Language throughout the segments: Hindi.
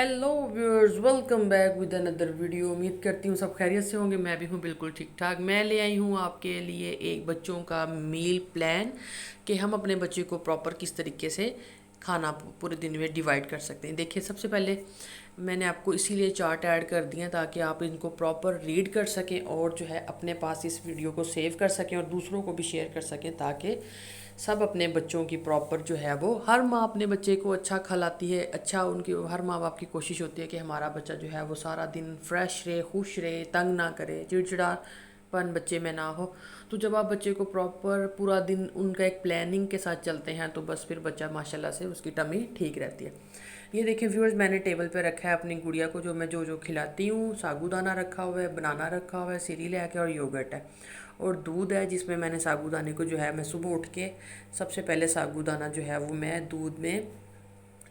Hello viewers, welcome back with another video. उम्मीद करती हूँ सब खैरियत से होंगे। मैं भी हूँ बिल्कुल ठीक ठाक। मैं ले आई हूँ आपके लिए एक बच्चों का मील प्लान कि हम अपने बच्चे को प्रॉपर किस तरीके से खाना पूरे दिन में डिवाइड कर सकते हैं। देखिए, सबसे पहले मैंने आपको इसीलिए चार्ट ऐड कर दिया ताकि आप इनको प्रॉपर रीड कर सकें और जो है अपने पास इस वीडियो को सेव कर सकें और दूसरों को भी शेयर कर सकें, ताकि सब अपने बच्चों की प्रॉपर जो है वो, हर माँ अपने बच्चे को अच्छा खिलाती है। अच्छा, उनकी हर माँ बाप की कोशिश होती है कि हमारा बच्चा जो है वो सारा दिन फ्रेश रहे, खुश रहे, तंग ना करे, चिड़चिड़ापन बच्चे में ना हो। तो जब आप बच्चे को प्रॉपर पूरा दिन उनका एक प्लानिंग के साथ चलते हैं तो बस फिर बच्चा माशाल्लाह से उसकी टमी ठीक रहती है। ये देखिए व्यूअर्स, मैंने टेबल पे रखा है अपनी गुड़िया को जो मैं जो खिलाती हूँ। साबूदाना रखा हुआ है, बनाना रखा हुआ है, सीरियल है और योगर्ट है और दूध है, जिसमें मैंने साबूदाने को जो है मैं सुबह उठ के सबसे पहले साबूदाना जो है वो मैं दूध में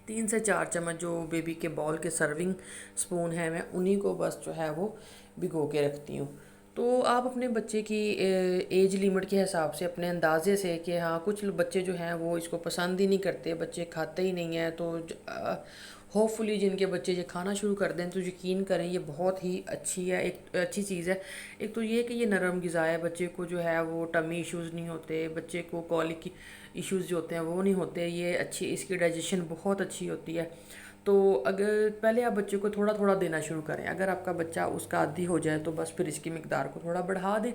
3 से 4 चम्मच, जो बेबी के बॉल के सर्विंग स्पून है, मैं उन्हीं को बस जो है वो भिगो के रखती हूँ। तो आप अपने बच्चे की एज लिमिट के हिसाब से, अपने अंदाजे से, कि हाँ कुछ बच्चे जो हैं वो इसको पसंद ही नहीं करते, बच्चे खाते ही नहीं हैं, तो होपफुली जिनके बच्चे ये खाना शुरू कर दें तो यकीन करें ये बहुत ही अच्छी है, एक अच्छी चीज़ है। एक तो ये कि ये नरम ग़िज़ा है, बच्चे को जो है वो टमी इश्यूज़ नहीं होते, बच्चे को कॉलिक इश्यूज़ जो होते हैं वो नहीं होते। ये अच्छी, इसकी डाइजेशन बहुत अच्छी होती है। तो अगर पहले आप बच्चे को थोड़ा थोड़ा देना शुरू करें, अगर आपका बच्चा उसका आदी हो जाए तो बस फिर इसकी मिकदार को थोड़ा बढ़ा दें।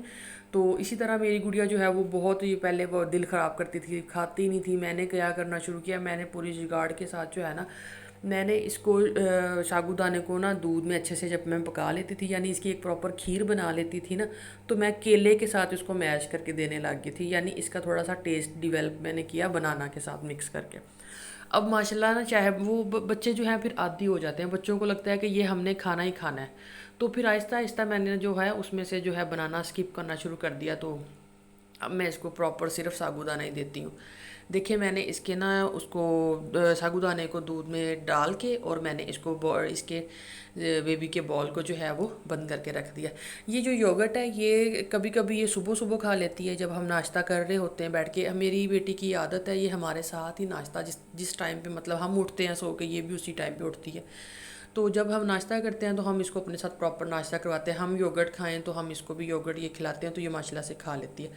तो इसी तरह मेरी गुड़िया जो है वो बहुत ही पहले वो दिल ख़राब करती थी, खाती नहीं थी। मैंने क्या करना शुरू किया, मैंने पूरी जुगाड़ के साथ जो है ना, मैंने इसको साबूदाने को ना दूध में अच्छे से जब मैं पका लेती थी, यानी इसकी एक प्रॉपर खीर बना लेती थी ना, तो मैं केले के साथ इसको मैश करके देने लग गई थी। यानी इसका थोड़ा सा टेस्ट डिवेल्प मैंने किया बनाना के साथ मिक्स करके। अब माशाल्लाह ना, चाहे वो बच्चे जो हैं फिर आदी हो जाते हैं, बच्चों को लगता है कि ये हमने खाना ही खाना है। तो फिर आहिस्ता आहिस्ता मैंने जो है उसमें से जो है बनाना स्किप करना शुरू कर दिया। तो अब मैं इसको प्रॉपर सिर्फ साबूदाना ही देती हूँ। देखिए, मैंने इसके ना उसको साबूदाने को दूध में डाल के और मैंने इसको इसके बेबी के बॉल को जो है वो बंद करके रख दिया। ये जो योगर्ट है ये कभी कभी ये सुबह सुबह खा लेती है, जब हम नाश्ता कर रहे होते हैं बैठ के। मेरी बेटी की आदत है, ये हमारे साथ ही नाश्ता, जिस जिस टाइम पे मतलब हम उठते हैं सो के, ये भी उसी टाइम पे उठती है। तो जब हम नाश्ता करते हैं तो हम इसको अपने साथ प्रॉपर नाश्ता करवाते हैं। हम योगर्ट खाएं तो हम इसको भी योगर्ट ये खिलाते हैं, तो ये माशाल्लाह से खा लेती है।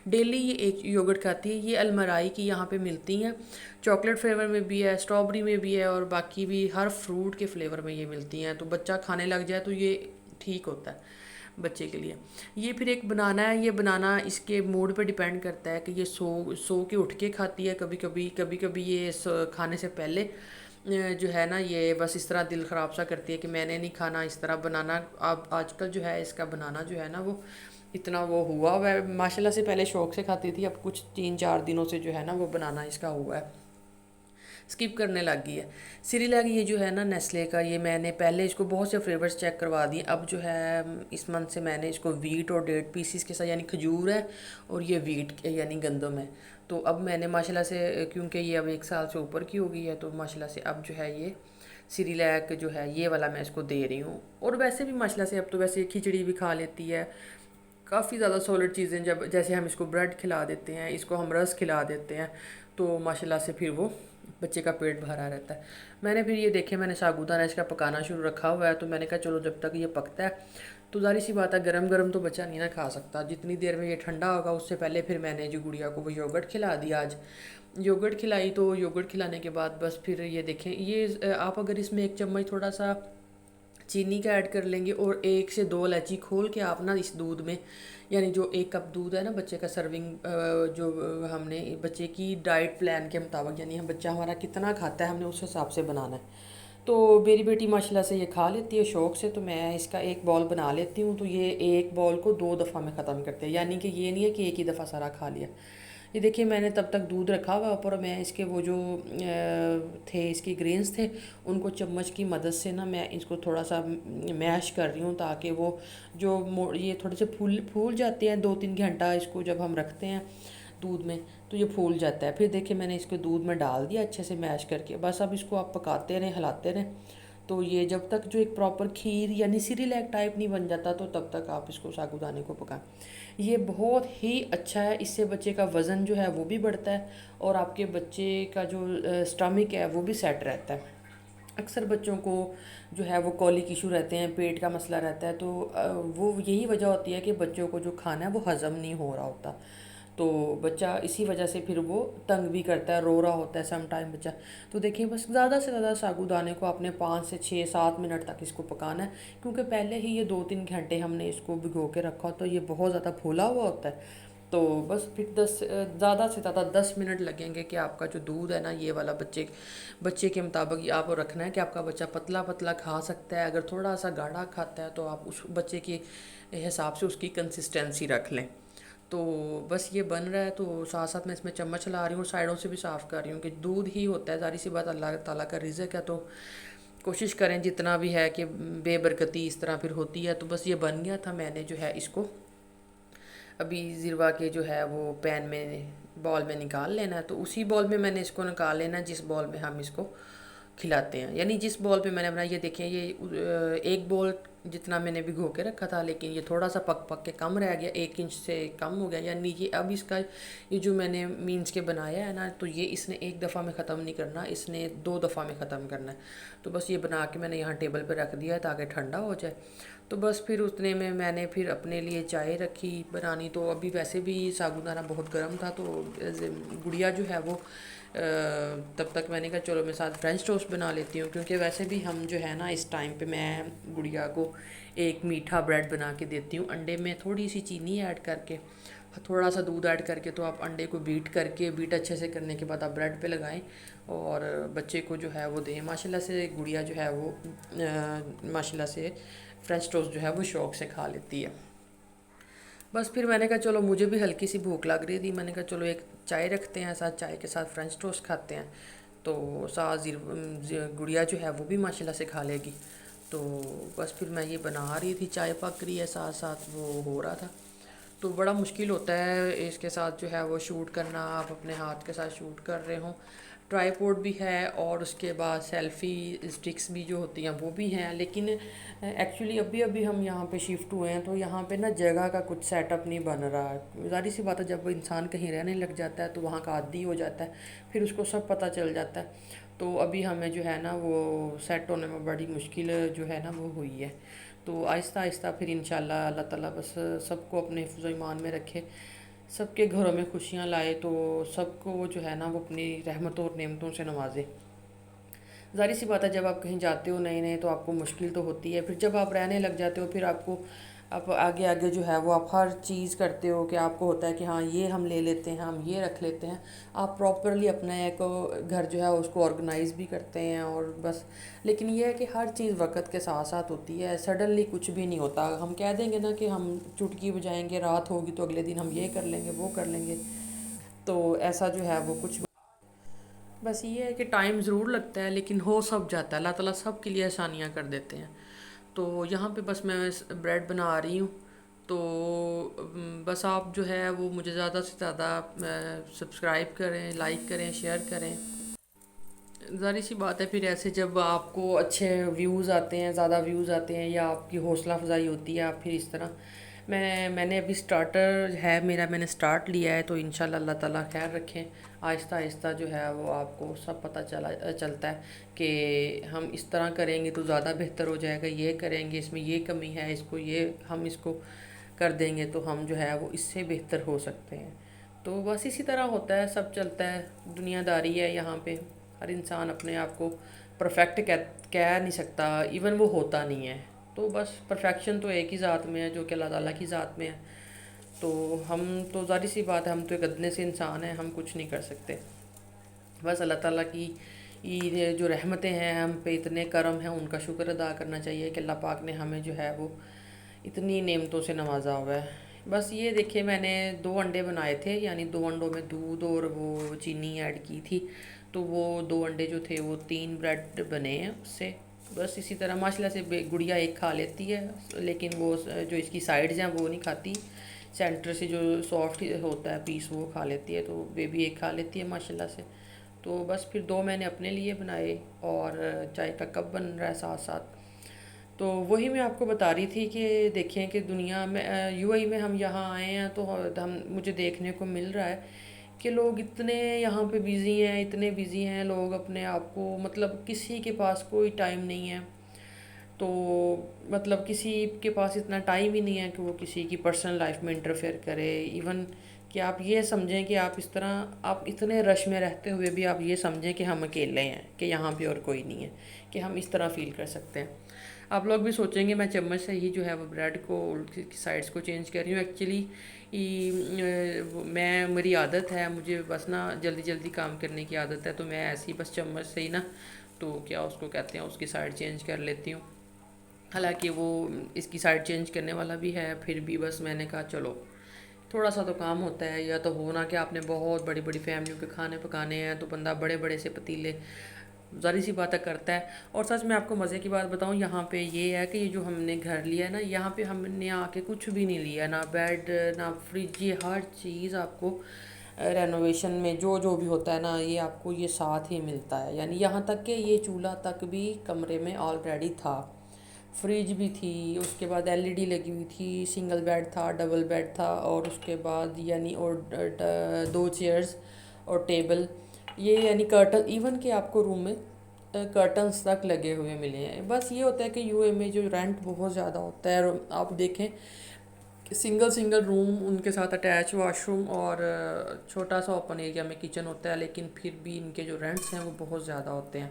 डेली ये एक योगर्ट खाती है। ये अलमराई की यहाँ पे मिलती हैं, चॉकलेट फ्लेवर में भी है, स्ट्रॉबेरी में भी है और बाकी भी हर फ्रूट के फ्लेवर में ये मिलती हैं। तो बच्चा खाने लग जाए तो ये ठीक होता है बच्चे के लिए। ये फिर एक बनाना है, ये बनाना इसके मूड पे डिपेंड करता है कि ये सो सो के उठ के खाती है। कभी कभी ये खाने से पहले जो है ना, ये बस इस तरह दिल ख़राब सा करती है कि मैंने नहीं खाना। इस तरह बनाना अब आजकल जो है, इसका बनाना जो है ना वो इतना वो हुआ है माशाल्लाह से। पहले शौक़ से खाती थी, अब कुछ 3 4 दिनों से जो है ना वो बनाना इसका हुआ है, स्किप करने लग गई है। सिरिलैक ये जो है ना नेस्ले का, ये मैंने पहले इसको बहुत से फ्लेवर्स चेक करवा दिए। अब जो है इस मंथ से मैंने इसको वीट और डेट पीसीस के साथ, यानी खजूर है और ये वीट यानी गंदम है। तो अब मैंने माशाल्लाह से, क्योंकि ये अब 1 साल से ऊपर की हो गई है, तो माशाल्लाह से अब जो है ये सिरिलैक जो है ये वाला मैं इसको दे रही हूँ। और वैसे भी माशाल्लाह से अब तो वैसे खिचड़ी भी खा लेती है, काफ़ी ज़्यादा सॉलिड चीज़ें। जब जैसे हम इसको ब्रेड खिला देते हैं, इसको हम रस खिला देते हैं, तो माशाल्लाह से फिर वो बच्चे का पेट भरा रहता है। मैंने फिर ये देखे, मैंने साबूदाना इसका पकाना शुरू रखा हुआ है। तो मैंने कहा चलो जब तक ये पकता है, तो ज़ाहिर सी बात है गरम गरम तो बच्चा नहीं ना खा सकता, जितनी देर में ये ठंडा होगा उससे पहले फिर मैंने जो गुड़िया को वो योगर्ट खिला दिया। आज योगर्ट खिलाई, तो योगर्ट खिलाने के बाद बस फिर ये देखें, ये आप अगर इसमें 1 चम्मच थोड़ा सा चीनी का ऐड कर लेंगे और 1 से 2 इलायची खोल के आप ना इस दूध में, यानी जो 1 कप दूध है ना बच्चे का सर्विंग, जो हमने बच्चे की डाइट प्लान के मुताबिक, यानी हम बच्चा हमारा कितना खाता है हमने उस हिसाब से बनाना है। तो मेरी बेटी माशाल्लाह से ये खा लेती है शौक़ से। तो मैं इसका एक बॉल बना लेती हूँ, तो ये एक बॉल को 2 दफ़ा में ख़त्म करते हैं, यानी कि ये नहीं है कि एक ही दफ़ा सारा खा लिया। ये देखिए, मैंने तब तक दूध रखा हुआ ऊपर, मैं इसके वो जो थे इसके ग्रेन्स थे, उनको चम्मच की मदद से ना मैं इसको थोड़ा सा मैश कर रही हूँ, ताकि वो जो ये थोड़े से फूल फूल जाते हैं। 2 3 घंटा इसको जब हम रखते हैं दूध में तो ये फूल जाता है। फिर देखिए, मैंने इसको दूध में डाल दिया अच्छे से मैश करके। बस अब इसको आप पकाते रहें, हिलाते रहें। तो ये जब तक जो एक प्रॉपर खीर यानी सिरिलैक टाइप नहीं बन जाता, तो तब तक आप इसको साबूदाने को पकाएं। ये बहुत ही अच्छा है, इससे बच्चे का वज़न जो है वो भी बढ़ता है और आपके बच्चे का जो स्टमक है वो भी सेट रहता है। अक्सर बच्चों को जो है वो कॉलिक इशू रहते हैं, पेट का मसला रहता है, तो वो यही वजह होती है कि बच्चों को जो खाना है वो हज़म नहीं हो रहा होता। तो बच्चा इसी वजह से फिर वो तंग भी करता है, रो रहा होता है सम टाइम बच्चा। तो देखिए बस ज़्यादा से ज़्यादा साबूदाने को आपने 5 से 6 7 मिनट तक इसको पकाना है, क्योंकि पहले ही ये 2 3 घंटे हमने इसको भिगो के रखा हो, तो ये बहुत ज़्यादा फूला हुआ होता है। तो बस फिर ज़्यादा से ज़्यादा 10 मिनट लगेंगे कि आपका जो दूध है ना ये वाला बच्चे बच्चे के मुताबिक ये आपको रखना है कि आपका बच्चा पतला पतला खा सकता है। अगर थोड़ा सा गाढ़ा खाता है तो आप उस बच्चे के हिसाब से उसकी कंसिस्टेंसी रख लें। तो बस ये बन रहा है, तो साथ साथ मैं इसमें चम्मच ला रही हूँ, साइडों से भी साफ़ कर रही हूँ कि दूध ही होता है, ज़ाहिर सी बात अल्लाह ताला का रिज़्क है। तो कोशिश करें जितना भी है कि बेबरकती इस तरह फिर होती है। तो बस ये बन गया था, मैंने जो है इसको अभी ज़िरवा के जो है वो पैन में बॉल में निकाल लेना है। तो उसी बॉल में मैंने इसको निकाल लेना है जिस बॉल में हम इसको खिलाते हैं, यानी जिस बॉल पे मैंने बनाया। ये देखें, ये एक बॉल जितना मैंने भिगो के रखा था, लेकिन ये थोड़ा सा पक पक के कम रह गया, 1 इंच से कम हो गया। यानी ये अब इसका ये जो मैंने मीन्स के बनाया है ना, तो ये इसने एक दफ़ा में ख़त्म नहीं करना, इसने 2 दफ़ा में ख़त्म करना है। तो बस ये बना के मैंने यहाँ टेबल पर रख दिया है ताकि ठंडा हो जाए। तो बस फिर उतने में मैंने फिर अपने लिए चाय रखी बनानी। तो अभी वैसे भी साबूदाना बहुत गर्म था, तो गुड़िया जो है वो तब तक मैंने कहा चलो मैं साथ फ्रेंच टोस्ट बना लेती हूँ, क्योंकि वैसे भी हम जो है ना इस टाइम पे मैं गुड़िया को एक मीठा ब्रेड बना के देती हूँ, अंडे में थोड़ी सी चीनी ऐड करके, थोड़ा सा दूध ऐड करके। तो आप अंडे को बीट अच्छे से करने के बाद आप ब्रेड पे लगाएं और बच्चे को जो है वो दें। माशाल्लाह से गुड़िया जो है वो माशाल्लाह से फ्रेंच टोस्ट जो है वो शौक़ से खा लेती है। बस फिर मैंने कहा चलो मुझे भी हल्की सी भूख लग रही थी, मैंने कहा चलो एक चाय रखते हैं साथ, चाय के साथ फ्रेंच टोस्ट खाते हैं। तो साथ गुड़िया जो है वो भी माशाल्लाह से खा लेगी। तो बस फिर मैं ये बना रही थी, चाय पक रही है, साथ साथ वो हो रहा था। तो बड़ा मुश्किल होता है इसके साथ जो है वो शूट करना, आप अपने हाथ के साथ शूट कर रहे हो। ट्राईपोड भी है और उसके बाद सेल्फ़ी स्टिक्स भी जो होती हैं वो भी हैं, लेकिन एक्चुअली अभी अभी हम यहाँ पे शिफ्ट हुए हैं, तो यहाँ पे ना जगह का कुछ सेटअप नहीं बन रहा है। ज़ाहिर सी बात है, जब वो इंसान कहीं रहने लग जाता है तो वहाँ का आदी हो जाता है, फिर उसको सब पता चल जाता है। तो अभी हमें जो है ना वो सेट होने में बड़ी मुश्किल जो है ना वो हुई है। तो आहिस्ता आहिस्ता फिर इंशाल्लाह अल्लाह ताला बस सबको अपने हिफ्ज़ ईमान में रखे, सबके घरों में खुशियाँ लाए, तो सबको जो है ना वो अपनी रहमतों और नेमतों से नवाजे। ज़ाहिर सी बात है, जब आप कहीं जाते हो नए नए तो आपको मुश्किल तो होती है, फिर जब आप रहने लग जाते हो फिर आपको आप आगे आगे जो है वो आप हर चीज़ करते हो कि आपको होता है कि हाँ ये हम ले लेते हैं, हम ये रख लेते हैं। आप प्रॉपरली अपना एक घर जो है उसको ऑर्गेनाइज़ भी करते हैं और बस। लेकिन ये है कि हर चीज़ वक्त के साथ साथ होती है, सडनली कुछ भी नहीं होता। हम कह देंगे ना कि हम चुटकी बजाएंगे, रात होगी तो अगले दिन हम ये कर लेंगे वो कर लेंगे, तो ऐसा जो है वो कुछ बस ये है कि टाइम ज़रूर लगता है लेकिन हो सब जाता है। अल्लाह ताला सब के लिए आसानियाँ कर देते हैं। तो यहाँ पे बस मैं ब्रेड बना रही हूँ। तो बस आप जो है वो मुझे ज़्यादा से ज़्यादा सब्सक्राइब करें, लाइक करें, शेयर करें। ज़ाहिर सी बात है, फिर ऐसे जब आपको अच्छे व्यूज़ आते हैं, ज़्यादा व्यूज़ आते हैं या आपकी हौसला अफजाई होती है, आप फिर इस तरह मैंने अभी स्टार्टर है मेरा, मैंने स्टार्ट लिया है। तो इंशाल्लाह अल्लाह ताला खैर रखें, आहिस्ता आहिस्ता जो है वो आपको सब पता चलता है कि हम इस तरह करेंगे तो ज़्यादा बेहतर हो जाएगा, ये करेंगे इसमें ये कमी है, इसको ये हम इसको कर देंगे तो हम जो है वो इससे बेहतर हो सकते हैं। तो बस इसी तरह होता है, सब चलता है, दुनियादारी है यहाँ पे। हर इंसान अपने आप को परफेक्ट कह नहीं सकता, इवन वो होता नहीं है। तो बस परफेक्शन तो एक ही ज़ात में है जो कि अल्लाह ताला की ज़ात में है। तो हम तो ज़ाहिर सी बात है, हम तो एक अदने से इंसान हैं, हम कुछ नहीं कर सकते। बस अल्लाह ताला की ये जो रहमतें हैं हम पे, इतने करम हैं, उनका शुक्र अदा करना चाहिए कि अल्लाह पाक ने हमें जो है वो इतनी नेमतों से नवाजा हुआ है। बस ये देखिए, मैंने 2 अंडे बनाए थे, यानी 2 अंडों में दूध और वो चीनी ऐड की थी। तो वो 2 अंडे जो थे वो 3 ब्रेड बने हैं उससे। बस इसी तरह माशाल्लाह से गुड़िया एक खा लेती है, लेकिन वो जो इसकी साइड्स हैं वो नहीं खाती। सेंटर से जो सॉफ्ट होता है पीस वो खा लेती है, तो बेबी एक खा लेती है माशाल्लाह से। तो बस फिर 2 मैंने अपने लिए बनाए और चाय का कप बन रहा है साथ साथ। तो वही मैं आपको बता रही थी कि देखें कि दुनिया में यूएई में हम यहाँ आए हैं तो हम मुझे देखने को मिल रहा है कि लोग इतने यहाँ पे बिज़ी हैं, इतने बिज़ी हैं लोग अपने आप को, मतलब किसी के पास कोई टाइम नहीं है। तो मतलब किसी के पास इतना टाइम ही नहीं है कि वो किसी की पर्सनल लाइफ में इंटरफेयर करे। इवन कि आप ये समझें कि आप इस तरह, आप इतने रश में रहते हुए भी आप ये समझें कि हम अकेले हैं, कि यहाँ पे और कोई नहीं है, कि हम इस तरह फील कर सकते हैं। आप लोग भी सोचेंगे मैं चम्मच से ही जो है वो ब्रेड को उल्टी साइड्स को चेंज कर रही हूँ। एक्चुअली मैं, मेरी आदत है, मुझे बस ना जल्दी जल्दी काम करने की आदत है, तो मैं ऐसे ही बस चम्मच से ही ना, तो क्या उसको कहते हैं, उसकी साइड चेंज कर लेती हूँ। हालांकि वो इसकी साइड चेंज करने वाला भी है, फिर भी बस मैंने कहा चलो थोड़ा सा तो काम होता है। या तो हो ना कि आपने बहुत बड़ी बड़ी फैमिलियों के खाने पकाने हैं, तो बंदा बड़े बड़े से पतीले ज़ाहिर सी बातें करता है। और सच में आपको मज़े की बात बताऊं, यहाँ पे ये है कि ये जो हमने घर लिया है ना, यहाँ पे हमने आके कुछ भी नहीं लिया, ना बेड ना फ्रिज, ये हर चीज़ आपको रेनोवेशन में जो जो भी होता है ना, ये आपको ये साथ ही मिलता है। यानी यहाँ तक कि ये चूल्हा तक भी कमरे में ऑलरेडी था, फ्रिज भी थी, उसके बाद एलईडी लगी हुई थी, सिंगल बेड था, डबल बेड था, और उसके बाद यानी और दो चेयर्स और टेबल, ये यानी कर्टन, इवन कि आपको रूम में कर्टन्स तक लगे हुए मिले हैं। बस ये होता है कि यूए में जो रेंट बहुत ज़्यादा होता है, और आप देखें सिंगल सिंगल रूम, उनके साथ अटैच वाशरूम और छोटा सा ओपन एरिया में किचन होता है, लेकिन फिर भी इनके जो रेंट्स हैं वो बहुत ज़्यादा होते हैं।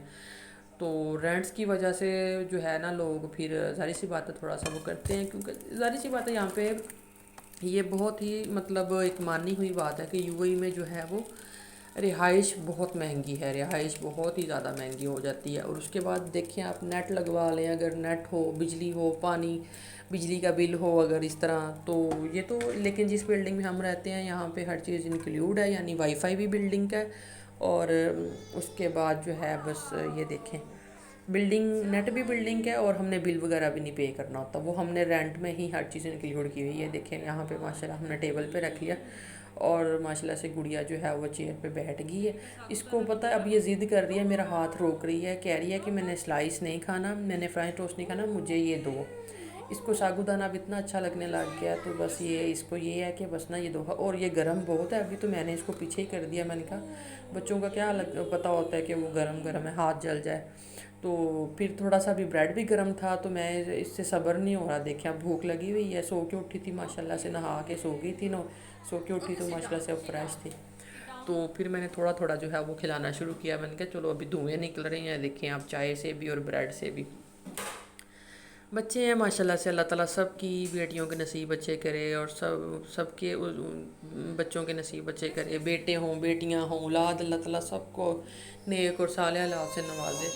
तो रेंट्स की वजह से जो है ना, लोग फिर ज़ाहिर सी बात है थोड़ा सा वो करते हैं, क्योंकि ज़ाहिर सी बात है यहाँ पे ये बहुत ही मतलब एक मानी हुई बात है कि यूएई में जो है वो रिहाइश बहुत महंगी है, रिहाइश बहुत ही ज़्यादा महंगी हो जाती है। और उसके बाद देखिए आप नेट लगवा लें, अगर नेट हो, बिजली हो, पानी, बिजली का बिल हो अगर इस तरह, तो ये तो, लेकिन जिस बिल्डिंग में हम रहते हैं यहाँ पे हर चीज़ इंक्लूड है, यानी वाईफाई भी बिल्डिंग का है। और उसके बाद जो है बस ये देखें, बिल्डिंग नेट भी बिल्डिंग का है, और हमने बिल वगैरह भी नहीं पे करना होता, वो हमने रेंट में ही हर चीज़ इंक्लूड की हुई है। देखें यहाँ पे माशाल्लाह हमने टेबल पे रख लिया, और माशाल्लाह से गुड़िया जो है वो चेयर पे बैठ गई है। इसको पता है अब ये ज़िद कर रही है, मेरा हाथ रोक रही है, कह रही है कि मैंने स्लाइस नहीं खाना, मैंने फ्राई टोस्ट नहीं खाना, मुझे ये दो। इसको सागुदाना अब इतना अच्छा लगने लग गया, तो बस ये इसको ये है कि बस ना ये दो। और ये गर्म बहुत है, अभी तो मैंने इसको पीछे ही कर दिया। मैंने कहा बच्चों का क्या पता होता है कि वो गर्म गर्म है, हाथ जल जाए। तो फिर थोड़ा सा भी ब्रेड भी गर्म था, तो मैं इससे सब्र नहीं हो रहा। देखिए भूख लगी हुई है, सो के उठी थी माशाल्लाह से, नहा के सो गई थी ना, सो के उठी तो माशाल्लाह से अब फ्रेश थी। तो फिर मैंने थोड़ा थोड़ा जो है वो खिलाना शुरू किया। मैंने कहा चलो अभी धुएँ निकल रही हैं, देखें आप, चाय से भी और ब्रेड से भी। बच्चे हैं माशाल्लाह से, अल्लाह ताला सबकी बेटियों के नसीब अच्छे करे, और सबके बच्चों के नसीब अच्छे करे, बेटे हों बेटियां हों, औलाद, अल्लाह ताला सबको नेक और साले औलाद से नवाजे।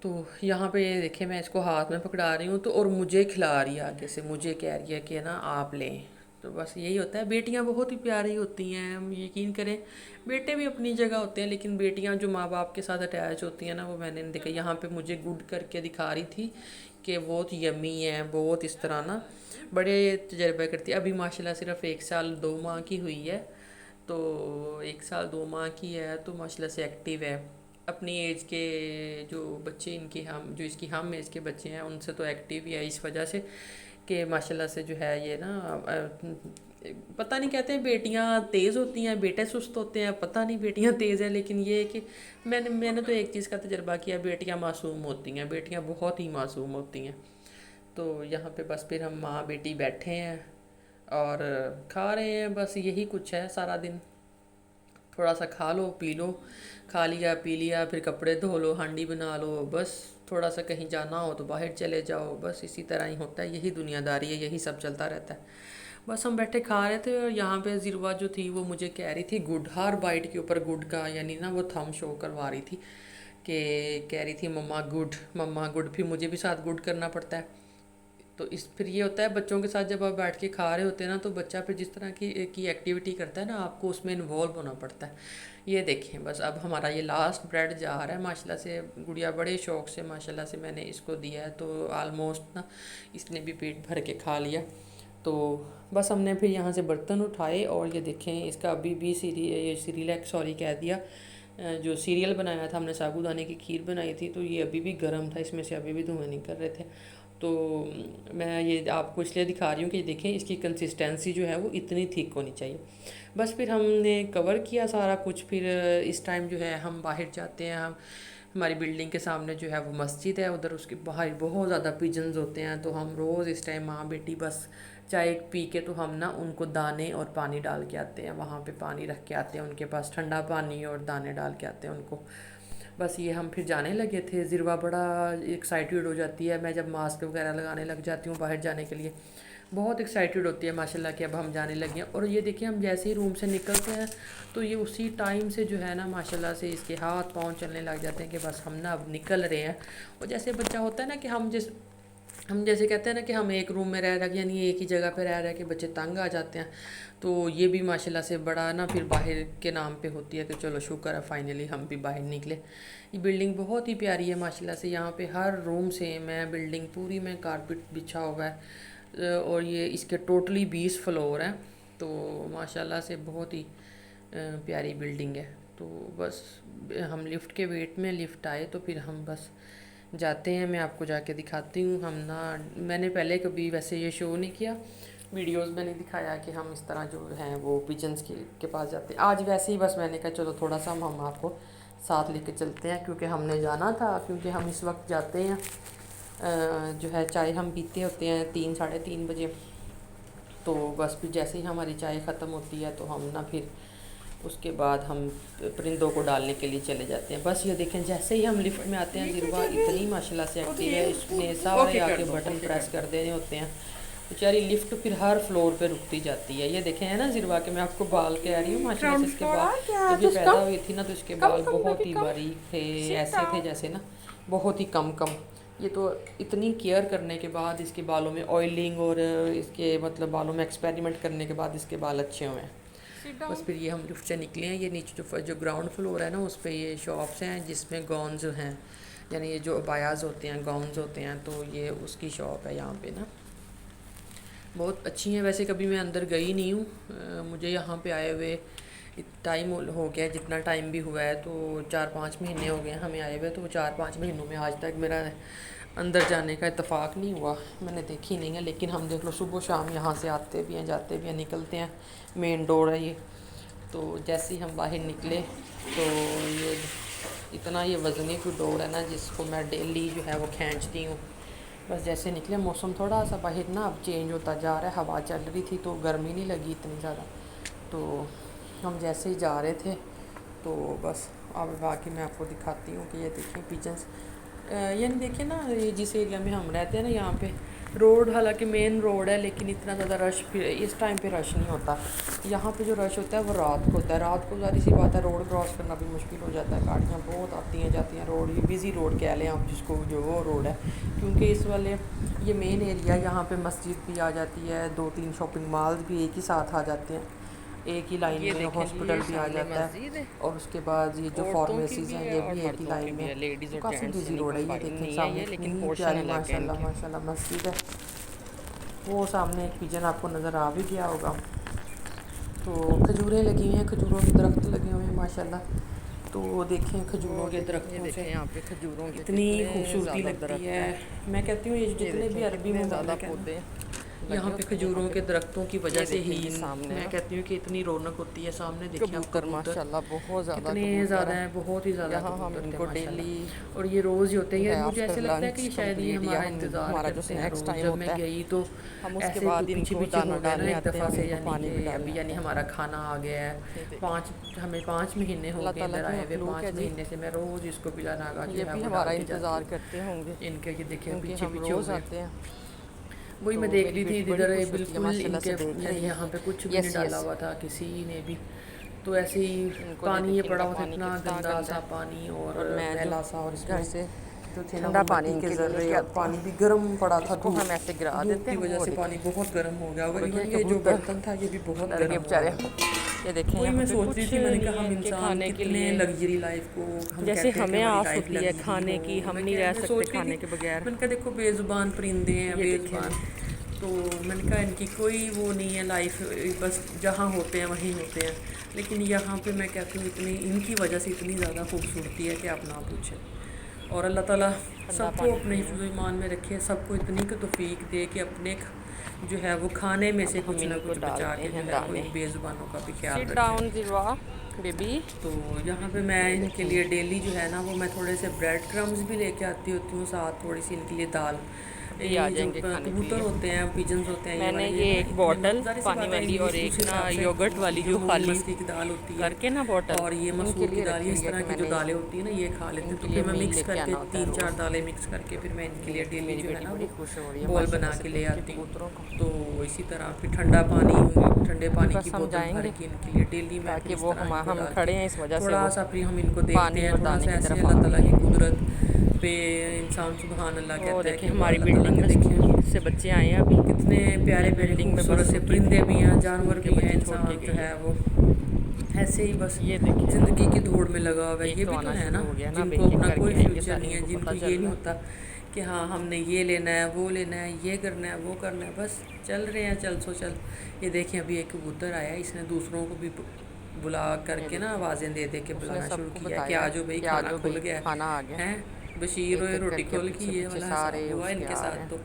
तो यहाँ पे ये देखें, मैं इसको हाथ में पकड़ा रही हूँ, तो और मुझे खिला रही है आगे से, मुझे कह रही है कि ना आप लें। तो बस यही होता है, बेटियाँ बहुत ही प्यारी होती हैं, हम यकीन करें। बेटे भी अपनी जगह होते हैं, लेकिन बेटियाँ जो माँ बाप के साथ अटैच होती हैं ना, वो मैंने देखा। यहाँ पे मुझे गुड करके दिखा रही थी कि बहुत यमी है, बहुत इस तरह ना बड़े तजर्बे करती है। अभी माशाल्लाह सिर्फ 1 साल 2 माह की हुई है, तो 1 साल 2 माह की है, तो माशाल्लाह से एक्टिव है। अपनी एज के जो बच्चे, इनके हम जो इसकी हम एज के बच्चे हैं, उनसे तो एक्टिव ही है, इस वजह से कि माशाल्लाह से जो है ये ना पता नहीं, कहते हैं बेटियां तेज़ होती हैं बेटे सुस्त होते हैं, पता नहीं बेटियां तेज़ हैं, लेकिन ये है कि मैंने तो एक चीज़ का तजर्बा किया, बेटियां मासूम होती हैं, बेटियां बहुत ही मासूम होती हैं। तो यहाँ पे बस फिर हम माँ बेटी बैठे हैं और खा रहे हैं, बस यही कुछ है सारा दिन। थोड़ा सा खा लो पी लो, खा लिया पी लिया, फिर कपड़े धो लो, हांडी बना लो, बस थोड़ा सा कहीं जाना हो तो बाहर चले जाओ, बस इसी तरह ही होता है, यही दुनियादारी है, यही सब चलता रहता है। बस हम बैठे खा रहे थे, और यहाँ पे ज़िरवा जो थी वो मुझे कह रही थी गुड, हर बाइट के ऊपर गुड का यानी ना वो थम शो करवा रही थी, कि कह रही थी मम्मा गुड, मम्मा गुड, फिर मुझे भी साथ गुड करना पड़ता है। तो इस फिर ये होता है बच्चों के साथ, जब आप बैठ के खा रहे होते हैं ना, तो बच्चा फिर जिस तरह की एक्टिविटी करता है ना, आपको उसमें इन्वॉल्व होना पड़ता है। ये देखें बस अब हमारा ये लास्ट ब्रेड जा रहा है माशाल्लाह से, गुड़िया बड़े शौक से माशाल्लाह से मैंने इसको दिया है, तो आलमोस्ट ना इसने भी पेट भर के खा लिया। तो बस हमने फिर यहाँ से बर्तन उठाए, और ये देखें इसका अभी भी सीरियलैक सॉरी कह दिया, जो सीरियल बनाया था हमने, साबूदाने की खीर बनाई थी, तो ये अभी भी गर्म था, इसमें से अभी भी धुएँ निकल रहे थे। तो तो मैं ये आपको इसलिए दिखा रही हूँ कि देखें इसकी कंसिस्टेंसी जो है वो इतनी थिक होनी चाहिए। बस फिर हमने कवर किया सारा कुछ। फिर इस टाइम जो है हम बाहर जाते हैं। हम हमारी बिल्डिंग के सामने जो है वो मस्जिद है, उधर उसके बाहर बहुत ज़्यादा पिजन्स होते हैं। तो हम रोज़ इस टाइम माँ बेटी बस चाय पी के तो हम ना उनको दाने और पानी डाल के आते हैं। वहाँ पे पानी रख के आते हैं उनके पास, ठंडा पानी और दाने डाल के आते हैं उनको। बस ये हम फिर जाने लगे थे। ज़िरवा बड़ा एक्साइटेड हो जाती है मैं जब मास्क वगैरह लगाने लग जाती हूँ बाहर जाने के लिए। बहुत एक्साइटेड होती है माशाल्लाह कि अब हम जाने लगे हैं। और ये देखिए हम जैसे ही रूम से निकलते हैं तो ये उसी टाइम से जो है ना माशाल्लाह से इसके हाथ पाँव चलने लग जाते हैं कि बस हम ना अब निकल रहे हैं। और जैसे बच्चा होता है ना कि हम जैसे कहते हैं ना कि हम एक रूम में रह रहे, यानी एक ही जगह पे रह रहे कि बच्चे तंग आ जाते हैं। तो ये भी माशाल्लाह से बड़ा ना फिर बाहर के नाम पे होती है कि चलो शुक्र है फाइनली हम भी बाहर निकले। ये बिल्डिंग बहुत ही प्यारी है माशाल्लाह से। यहाँ पे हर रूम से मैं बिल्डिंग पूरी में कारपेट बिछा हुआ है। और ये इसके टोटली 20 फ्लोर हैं। तो माशाल्लाह से बहुत ही प्यारी बिल्डिंग है। तो बस हम लिफ्ट के वेट में लिफ्ट आए तो फिर हम बस जाते हैं। मैं आपको जाके दिखाती हूँ। हम ना मैंने पहले कभी वैसे ये शो नहीं किया, वीडियोस में नहीं दिखाया कि हम इस तरह जो हैं वो पिजन्स के पास जाते हैं। आज वैसे ही बस मैंने कहा चलो थोड़ा सा हम आपको साथ लेके चलते हैं, क्योंकि हमने जाना था। क्योंकि हम इस वक्त जाते हैं जो है चाय हम पीते होते हैं 3 साढ़े 3 बजे। तो बस फिर जैसे ही हमारी चाय ख़त्म होती है तो हम ना फिर उसके बाद हम परिंदों को डालने के लिए चले जाते हैं। बस ये देखें जैसे ही हम लिफ्ट में आते हैं ज़िरवा इतनी माशाल्लाह से एक्टिव है, इसने सारे आके बटन प्रेस कर देने होते हैं। बेचारी लिफ्ट फिर हर फ्लोर पे रुकती जाती है। ये देखें है ना ज़िरवा के, मैं आपको बाल कह रही हूँ माशाल्लाह से। इसके बाल जब ये पैदा हुई थी ना तो इसके बाल बहुत ही बारीक थे, ऐसे थे जैसे ना बहुत ही कम कम। ये तो इतनी केयर करने के बाद इसके बालों में ऑयलिंग और इसके मतलब बालों में एक्सपेरिमेंट करने के बाद इसके बाल अच्छे हुए हैं। बस फिर ये हम लिफ्ट से निकले हैं। ये नीचे जो ग्राउंड फ्लोर है ना उस पर ये शॉप्स हैं जिसमें गाउन्स हैं, यानी ये जो अबायाज़ होते हैं गाउन्स होते हैं। तो ये उसकी शॉप है यहाँ पे ना, बहुत अच्छी हैं। वैसे कभी मैं अंदर गई नहीं हूँ, मुझे यहाँ पे आए हुए टाइम हो गया, जितना टाइम भी हुआ है तो 4-5 महीने हो गए हमें आए हुए। तो 4-5 महीनों में आज तक मेरा अंदर जाने का इत्तेफाक नहीं हुआ, मैंने देखी नहीं है। लेकिन हम देख लो सुबह शाम यहाँ से आते भी हैं जाते भी हैं, निकलते हैं। मेन डोर है ये। तो जैसे ही हम बाहर निकले तो ये इतना ये वज़नी की डोर है ना जिसको मैं डेली जो है वो खींचती हूँ। बस जैसे निकले मौसम थोड़ा सा बाहर ना अब चेंज होता जा रहा है, हवा चल रही थी तो गर्मी नहीं लगी इतनी ज़्यादा। तो हम जैसे ही जा रहे थे तो बस अब बाकी मैं आपको दिखाती हूँ कि ये देखिए पिजन्स। ये देखिए ना, ये जिस एरिया में हम रहते हैं ना यहाँ पे रोड हालांकि मेन रोड है लेकिन इतना ज़्यादा रश फिर इस टाइम पे रश नहीं होता। यहाँ पे जो रश होता है वो रात को होता है। रात को ज़ाहिर सी बात है रोड क्रॉस करना भी मुश्किल हो जाता है, गाड़ियाँ बहुत आती हैं जाती हैं। रोड ये बिज़ी रोड कह लें आप जिसको, जो वो रोड है। क्योंकि इस वाले ये मेन एरिया यहाँ पे मस्जिद भी आ जाती है, 2-3 शॉपिंग मॉल्स भी एक ही साथ आ जाते हैं, एक ही लाइन में हॉस्पिटल भी आ जाता है। और उसके बाद ये जो फार्मेसीज हैं ये भी एक ही लाइन में, तो काफ़ी बिजी रोड है। ये देखें सामने कितनी प्यारी माशाल्लाह माशाल्लाह मस्जिद है। वो सामने एक पिजन आपको नज़र आ भी गया होगा। तो खजूरें लगी हुई हैं, खजूरों के दरख्त लगे हुए हैं माशाल्लाह। तो देखें खजूरों के दरख्तों से यहाँ पे खजूरों की इतनी खूबसूरती लगती है। मैं कहती हूँ ये जितने भी अरबी में ज़्यादा पौधे यहाँ पे खजूरों के दरख्तों की वजह से ही मैं कहती हूँ कि इतनी रौनक होती है। सामने देखिए कबूतर माशाल्लाह बहुत ज़्यादा, कितने ज़्यादा हैं, बहुत ही ज़्यादा हम इनको डेली और ये रोज़ ही होते हैं। मुझे ऐसे लगता है कि शायद ये हमारा इंतज़ार हमारा जो नेक्स्ट टाइम जब मैं गई तो हम उसके बाद पीछे पीछे हो गए ना एक दफ़ा से, यानी अभी यानी हमारा खाना आ गया है। हमें 5 महीने हो गए इधर आए हुए, 5 महीने से मैं रोज़ इसको पिलाना का ये भी हमारा इंतज़ार करते होंगे इनके। ये देखिए पीछे पीछे हो जाते हैं। वही मैं देख रही थी इधर बिल्कुल इनके यहाँ पे कुछ भी नहीं डाला हुआ था किसी ने भी। तो ऐसे ही पानी ये पड़ा हुआ था, इतना गंदा सा पानी और मैला सा, और इसमें से जो थे ठंडा पानी के ज़रिए पानी भी गर्म पड़ा था तो हम ऐसे गिरा देते हैं, वजह से पानी बहुत गर्म हो गया होगा। ये जो बर्तन था ये भी बहुत गर्म बेचारे। ये देखें वही मैं सोच रही थी, मैंने कहा हम इंसान कितने लग्जरी लाइफ को जैसे हमें आस होती है खाने की, हम नहीं रह सकते खाने के बगैर। मैंने कहा देखो बेजुबान परिंदे हैं, बेजुबान। तो मैंने कहा इनकी कोई वो नहीं है लाइफ, बस जहाँ होते हैं वहीं होते हैं। लेकिन यहाँ पे मैं कहती हूँ इतनी इनकी वजह से इतनी ज़्यादा खूबसूरती है कि आप ना पूछें। और अल्लाह ताला ठंडा सबको पानी अपने पी हिफ्ज़ रही हूँ। ईमान में रखे, सबको इतनी की तौफीक दे कि अपने जो है वो खाने में अब से हम कुछ ना इनको कुछ बचा डालते के जो हैं है वो दाने। इन बेज़ुबानों का भी ख्याल सिट रखे। डाउन जिरवा बेबी। तो यहाँ पे मैं ये इनके लिए देखें, डेली जो है ना वो मैं थोड़े से ब्रेड क्रम्स भी लेके आती होती हूँ, साथ थोड़ी सी इनके लिए दाल। अभी आ ये जो जाएंगे खाने के कबूतर लिए। होते हैं, पिजन्स होते हैं, ये मैंने वाले, ये ये ना एक इतने बॉटल ज़ाहिर सी पानी बात है वाली ये और उस एक ना हिसाब से योगर्ट वाली जो जो मूंग खाली मसरी की दाल होती है करके ना बॉटल, और ये इनके मसूर की लिए दाल, ये रखी इस हुई है तरह कि की जो मैंने दालें होती हैं ना ये खा लेते हैं। तो इनके लिए फिर मैं मील मिक्स लेके करके आना होता है 3-4 रोज़। दालें मिक्स करके फिर मैं इनके ये लिए देखिए डेली मेरी जो है बेटी ना बड़ी वो खुश हो रही है बॉल बना माशाल्लाह से के ले देख के आती हूँ। कबूतरों को। तो इसी तरह फिर ठंडे अभी पानी की बस हम बोतल भर जाएंगे के इनके लिए डेली मैं फिर ताकि इस वो तरह इनको हम डाल के खड़े हैं इस वजह से थोड़ा वो सा फिर हम इनको देखते पानी हैं, और थोड़ा दाने सा की ऐसे तरफ आ अल्लाह गए ताला की हैं। कुदरत पे इंसान सुबहान अल्लाह वो कहता है देखिए कि वो हमारी अल्लाह ताला बिल्डिंग के में देखें स्कूल से बच्चे आए हैं अभी। कितने प्यारे ये प्यारे बिल्डिंग में खूबसूरत बस से रुकी थी, परिंदे भी हैं, स्कूल जानवर के भी हैं। बच्चे छोड़ के इंसान जो गई है है। वो ऐसे ही बस ये देखें ज़िंदगी की दौड़ में लगा हुआ है। एक ये तो भी तो आना है शुरू ना हो गया ना, जिनको बेकिंग अपना कोई करके आएंगे फ्यूचर नहीं है, इनको जिनको पता ये चल नहीं रहा होता कि हाँ हमने ये लेना है, वो लेना है, ये करना है, वो करना है, बस चल रहे हैं, चल सो चल। ये देखें अभी एक कबूतर आया, इसने दूसरों को भी बुला है। ये करके ना देखें आवाज़ें दे दे के उसने बुलाना शुरू सबको किया है कि बताया आ जाओ भाई कि आ खाना जाओ खुल भाई गया खाना आ गया। है। बशीर एक ओए एक रोटी करके खोल की, पीछे ये पीछे वाला सारे हिसाब हुआ उसके इनके आ रहे साथ। हैं। तो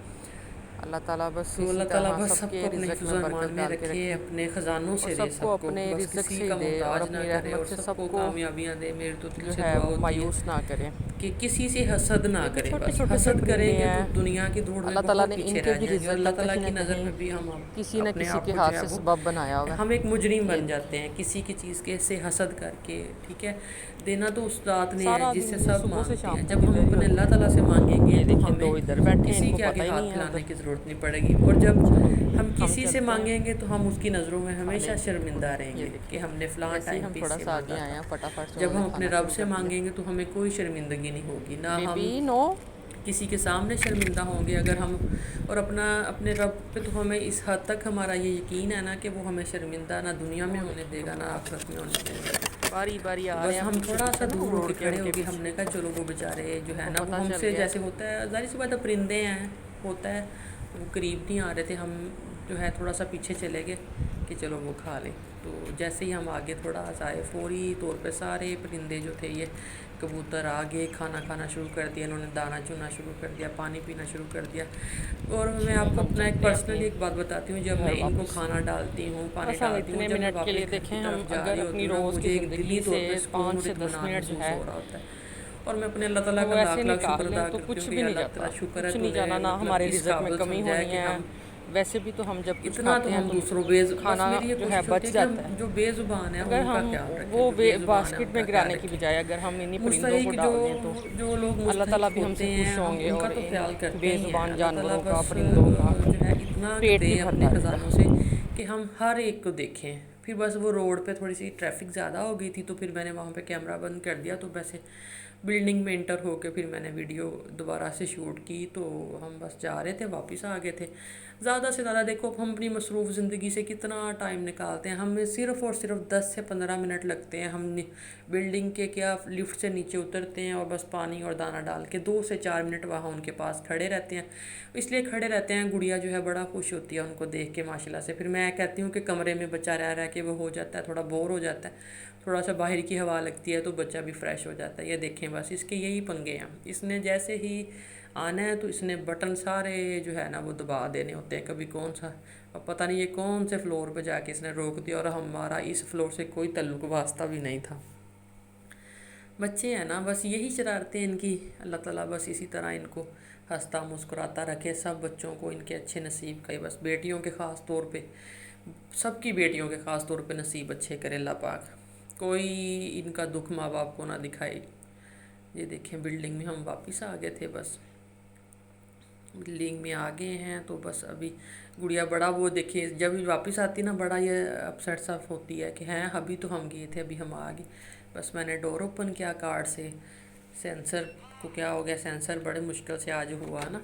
अल्लाह ताला बस तो इसी अल्लाह ताला तरह बस सबके सबको अपने रिज़्क़ हिफ्ज़ में ईमान बरकत में डाल के रखे, रखे अपने ख़जानों और से दे सबको सबको, अपने बस रिज़्क़ किसी से ही का दे और मोहताज ना अपनी करे रहमत और से सबको सबको कामयाबियाँ दे। मेरी तो दिल जो से है दुआ वो होती है मायूस ना करे। कि किसी से हसद ना ये भी करें, छोटे बस छोटे से हसद परिंदे करेंगे तो हैं। दुनिया की दौड़ में अल्लाह ताला बहुत ने पीछे इनके रह भी जाएंगे। और रिज़्क़ अल्लाह ताला कहीं की ना नज़र कहीं में भी हम किसी न अपने किसी आप के को जो हाथ है से वो सबब बनाया हुआ हम एक मुजरिम है। ये बन जाते देखिए हैं किसी की चीज़ के से हसद करके। ठीक है, देना तो उस ज़ात ने है सारा जिससे दिन ये सब सुबह से मांगते शाम हैं। तक जब हम इधर ही अपने होते अल्लाह ताला हैं। से मांगेंगे ये तो देखें दो हमें इधर बैठे हैं, किसी इनको के आगे पता ही हाथ नहीं है फैलाने उधर। की ज़रूरत नहीं पड़ेगी। और जब चलो हम हम किसी से चलते हैं मांगेंगे तो हम उसकी नज़रों में खा हमेशा लेंगे खुद। शर्मिंदा ये रहेंगे कि देखिए हमने फ़लाँ जैसे ही टाइम हम पे थोड़ा इससे सा आगे मांगा आए था। हैं फटाफट से जब उन्होंने हम अपने खाना रब शुरू से कर दिया। मांगेंगे तो हमें कोई शर्मिंदगी नहीं होगी ना, बेबी हम नो। किसी के सामने शर्मिंदा होंगे अगर हम। और अपने रब पे तो हमें इस हद तक हमारा ये यकीन है ना कि वो हमें शर्मिंदा ना दुनिया में वो होने देखिए देगा ना कबूतर आखिरत में होने देगा। बारी बारी तो आ रहे बस हैं हम पीछे थोड़ा सा पीछे ना दूर उड़ उड़ होके के खड़े उनके होके पीछे। हमने कहा चलो वो बेचारे जो है उनको ना वो पता चल हमसे गया। जैसे होता है, ज़ाहिर सी बात है परिंदे हैं, होता है, वो करीब नहीं आ रहे थे। हम जो है थोड़ा सा पीछे चले गए कि चलो वो खा लें। तो जैसे ही हम आगे थोड़ा सा आए फौरी तौर पे सारे परिंदे जो थे ये कबूतर आगे खाना खाना शुरू कर दिया, इन्होंने दाना चुना शुरू कर दिया, पानी पीना शुरू कर दिया। और मैं चले आपको हम अपना एक चलते हैं पर्सनली अपने एक बात बताती हूँ, जब घर मैं इनको वापस। खाना डालती हूँ, पानी बस हम डालती हूँ, इतने जब मैं मिनट के वापस लिए घर की देखें, हम तरफ जा अगर रही होती अपनी हूँ ना, रोज़ की मुझे एक दिली ज़िंदगी से तौर पे सुकून 5 और से 10 इत्मीनान मिनट जो महसूस है हो रहा होता है। और मैं अपने अल्लाह ताला वो का ऐसे लाख लाख शुक्र निकाल अदा लें तो करती कुछ हूँ कि भी नहीं अल्लाह जाता, ताला शुक्र है कुछ नहीं तूने जाना ना, मतलब हमारे इस रिज़्क़ में काबिल कमी समझा है होनी कि है। हम वैसे भी तो हम जब कुछ इतना तो खाते हैं हम तो दूसरों बस खाना मेरी ये जो है कोशिश होती बच है कि जाता हम है। जो बेज़ुबान है अगर उनका हम ख्याल रखें, वो जो बेज़ुबान है बास्केट उनका में ख्याल गिराने की रखें। बजाय अगर हम इन्हीं परिंदों को मुस्तहिक डाल दें तो जो लोग अल्लाह मुस्तहिक ताला भी होते हमसे खुश हैं हम होंगे उनका और तो इन ख्याल करते ही हैं। बेज़ुबान अल्लाह ताला जानवरों का, बस परिंदों का जो है इतना पेट दे भी भर अपने डालेगा। ख़जानों से कि हम हर एक को देखें। फिर बस वो रोड पे थोड़ी सी ट्रैफिक ज़्यादा हो गई थी तो फिर मैंने वहाँ पे कैमरा बंद कर दिया। तो वैसे बिल्डिंग में इंटर होके फिर मैंने वीडियो दोबारा से शूट की। तो हम बस जा रहे थे, वापस आ गए थे। ज़्यादा से ज़्यादा देखो हम अपनी मसरूफ़ ज़िंदगी से कितना टाइम निकालते हैं, हमें सिर्फ़ और सिर्फ 10 से 15 मिनट लगते हैं। हम बिल्डिंग के क्या लिफ्ट से नीचे उतरते हैं और बस पानी और दाना डाल के 2 से 4 मिनट वहाँ उनके पास खड़े रहते हैं। इसलिए खड़े रहते हैं, गुड़िया जो है बड़ा खुश होती है उनको देख के माशाल्लाह से। फिर मैं कहती हूँ कि कमरे में बच्चा रह रह के वो हो जाता है, थोड़ा बोर हो जाता है, थोड़ा सा बाहर की हवा लगती है तो बच्चा भी फ्रेश हो जाता है। ये देखें बस इसके यही पंगे हैं। इसने जैसे ही आना है तो इसने बटन सारे जो है ना वो दबा देने होते हैं। कभी कौन सा, अब पता नहीं ये कौन से फ्लोर पे जाके इसने रोक दिया, और हमारा इस फ्लोर से कोई तल्लुक वास्ता भी नहीं था। बच्चे हैं ना, बस यही शरारतें इनकी। अल्लाह ताला बस इसी तरह इनको हंसता मुस्कुराता रखे। सब बच्चों को इनके अच्छे नसीब का ही, बस बेटियों के ख़ास तौर पे, सबकी बेटियों के ख़ास तौर पे नसीब अच्छे करे अल्लाह पाक। कोई इनका दुख माँ बाप को ना दिखाए। ये देखें बिल्डिंग में हम वापस आ गए थे, बस बिल्डिंग में आ गए हैं। तो बस अभी गुड़िया बड़ा वो देखिए जब भी वापस आती ना बड़ा ये अपसेट सा होती है कि हैं अभी तो हम गए थे, अभी हम आ गए। बस मैंने डोर ओपन किया कार्ड से, सेंसर को क्या हो गया, सेंसर बड़े मुश्किल से आज हुआ ना।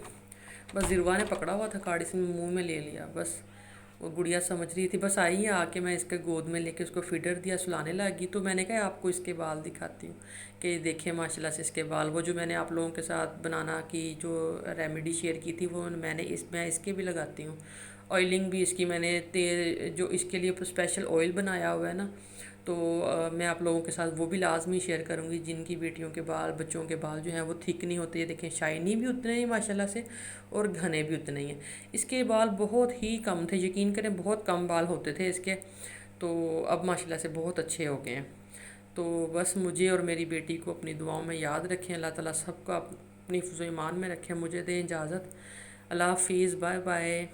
बस जिरवा ने पकड़ा हुआ था कार्ड, इसने मुंह में ले लिया। बस वो गुड़िया समझ रही थी, बस आई है आके मैं इसके गोद में लेके उसको फीडर दिया, सुलाने लगी। तो मैंने कहा आपको इसके बाल दिखाती हूँ कि देखिए माशाल्लाह से इसके बाल, वो जो मैंने आप लोगों के साथ बनाना की जो रेमेडी शेयर की थी वो मैं इसके भी लगाती हूँ। ऑयलिंग भी इसकी मैंने तेल जो इसके लिए स्पेशल ऑयल बनाया हुआ है ना, तो मैं आप लोगों के साथ वो भी लाजमी शेयर करूँगी जिनकी बेटियों के बाल, बच्चों के बाल जो हैं वो थिक नहीं होते। ये देखें, शाइनी भी उतने ही माशाल्लाह से और घने भी उतने ही हैं। इसके बाल बहुत ही कम थे, यकीन करें बहुत कम बाल होते थे इसके, तो अब माशाल्लाह से बहुत अच्छे हो गए हैं। तो बस मुझे और मेरी बेटी को अपनी दुआओं में याद रखें। अल्लाह ताला सबको अपनी हिफ्ज़-ओ-ईमान में रखें। मुझे दें इजाज़त। अल्लाह हाफ़िज़, बाय बाय।